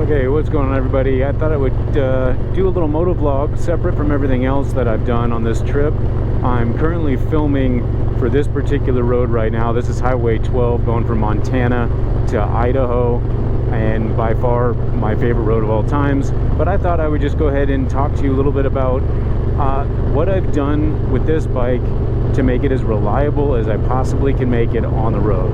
Okay, what's going on, everybody? I thought I would do a little moto vlog separate from everything else that I've done on this trip. I'm currently filming for this particular road right now. This is Highway 12 going from Montana to Idaho, and by far my favorite road of all times. But I thought I would just go ahead and talk to you a little bit about what I've done with this bike to make it as reliable as I possibly can make it on the road.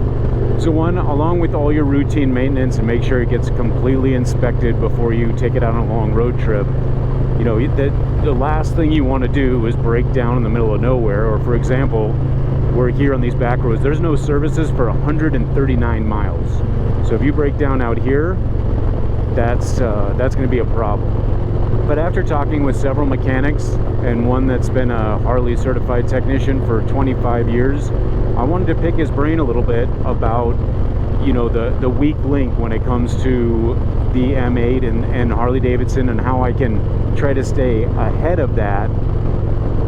So one, along with all your routine maintenance and make sure it gets completely inspected before you take it out on a long road trip, you know, the last thing you want to do is break down in the middle of nowhere. Or for example, we're here on these back roads, there's no services for 139 miles. So if you break down out here, that's going to be a problem. But after talking with several mechanics and one that's been a Harley certified technician for 25 years, I wanted to pick his brain a little bit about, you know, the weak link when it comes to the M8 and Harley-Davidson, and how I can try to stay ahead of that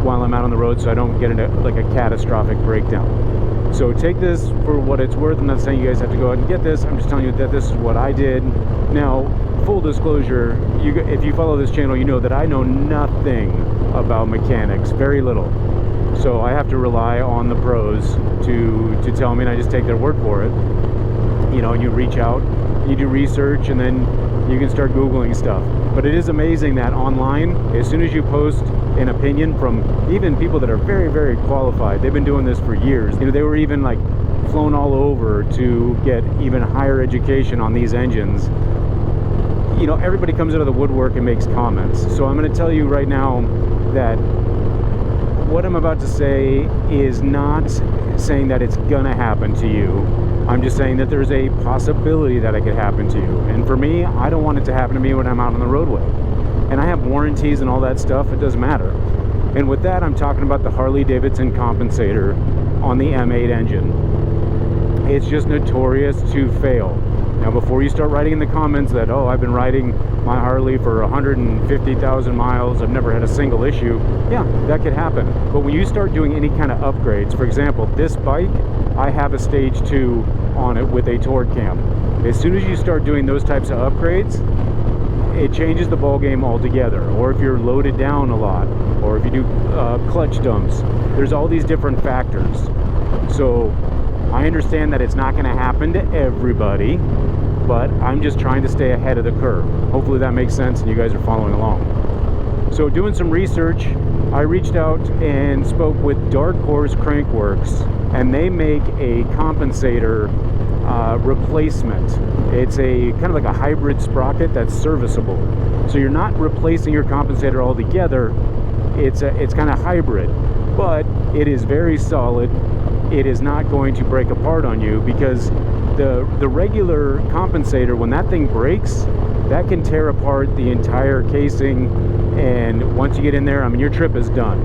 while I'm out on the road so I don't get into like a catastrophic breakdown. So take this for what it's worth. I'm not saying you guys have to go out and get this. I'm just telling you that this is what I did. Now, full disclosure, if you follow this channel, you know that I know nothing about mechanics, very little. So I have to rely on the pros to tell me, and I just take their word for it. You know, you reach out, you do research, and then you can start Googling stuff. But it is amazing that online, as soon as you post an opinion from even people that are very, very qualified, they've been doing this for years. You know, they were even like flown all over to get even higher education on these engines. You know, everybody comes out of the woodwork and makes comments. So I'm going to tell you right now that what I'm about to say is not saying that it's going to happen to you. I'm just saying that there's a possibility that it could happen to you. And for me, I don't want it to happen to me when I'm out on the roadway. And I have warranties and all that stuff. It doesn't matter. And with that, I'm talking about the Harley-Davidson Compensator on the M8 engine. It's just notorious to fail. Now, before you start writing in the comments that, oh, I've been riding my Harley for 150,000 miles, I've never had a single issue, yeah, that could happen. But when you start doing any kind of upgrades, for example, this bike, I have a stage 2 on it with a torque cam. As soon as you start doing those types of upgrades, it changes the ball game altogether. Or if you're loaded down a lot, or if you do clutch dumps, there's all these different factors. So I understand that it's not going to happen to everybody, but I'm just trying to stay ahead of the curve. Hopefully that makes sense and you guys are following along. So doing some research, I reached out and spoke with Darkhorse Crankworks, and they make a compensator replacement. It's a kind of like a hybrid sprocket that's serviceable. So you're not replacing your compensator altogether. It's kind of hybrid, but it is very solid. It is not going to break apart on you, because the regular compensator, when that thing breaks, that can tear apart the entire casing, and once you get in there, I mean, your trip is done.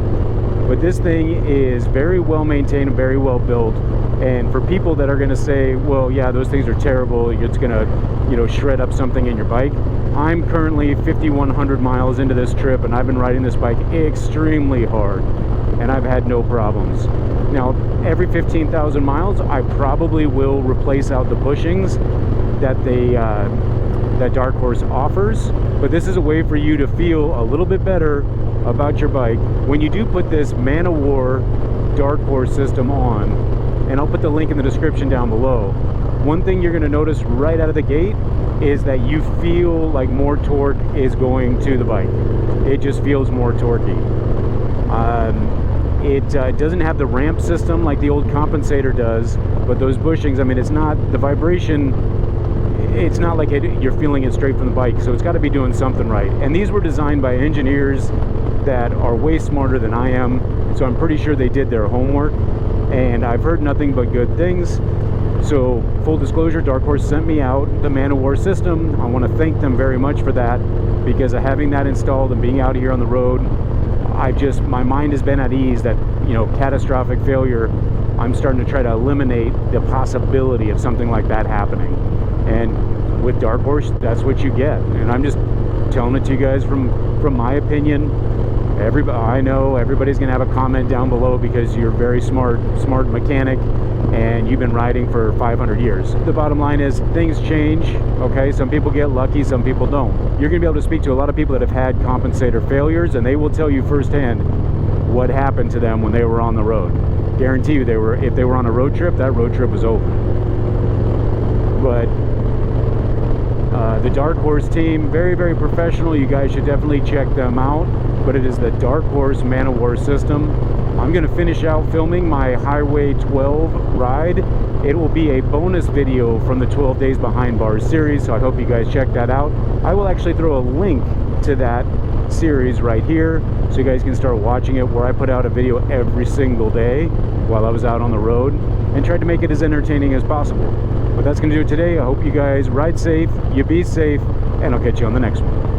But this thing is very well maintained and very well built. And for people that are going to say, well, yeah, those things are terrible, it's going to, you know, shred up something in your bike, I'm currently 5,100 miles into this trip, and I've been riding this bike extremely hard, and I've had no problems. Now, every 15,000 miles, I probably will replace out the bushings that that Darkhorse offers. But this is a way for you to feel a little bit better about your bike when you do put this Man-O-War Darkhorse system on. And I'll put the link in the description down below. One thing you're going to notice right out of the gate is that you feel like more torque is going to the bike. It just feels more torquey. It doesn't have the ramp system like the old Compensator does, but those bushings, I mean, it's not, the vibration, it's not like you're feeling it straight from the bike, so it's got to be doing something right. And these were designed by engineers that are way smarter than I am, so I'm pretty sure they did their homework, and I've heard nothing but good things. So full disclosure, Darkhorse sent me out the Man-O-War system. I want to thank them very much for that, because of having that installed and being out here on the road, my mind has been at ease that, you know, catastrophic failure, I'm starting to try to eliminate the possibility of something like that happening. And with Darkhorse, that's what you get. And I'm just telling it to you guys from my opinion. I know everybody's gonna have a comment down below because you're very smart mechanic, and you've been riding for 500 years. The bottom line is things change, okay? Some people get lucky, some people don't. You're gonna be able to speak to a lot of people that have had compensator failures, and they will tell you firsthand what happened to them when they were on the road. Guarantee you if they were on a road trip, that road trip was over. But the Darkhorse team, very, very professional. You guys should definitely check them out. But it is the Darkhorse Man-O-War system. I'm going to finish out filming my Highway 12 ride. It will be a bonus video from the 12 Days Behind Bars series, so I hope you guys check that out. I will actually throw a link to that series right here, so you guys can start watching it, where I put out a video every single day while I was out on the road and tried to make it as entertaining as possible. But that's going to do it today. I hope you guys ride safe, you be safe, and I'll catch you on the next one.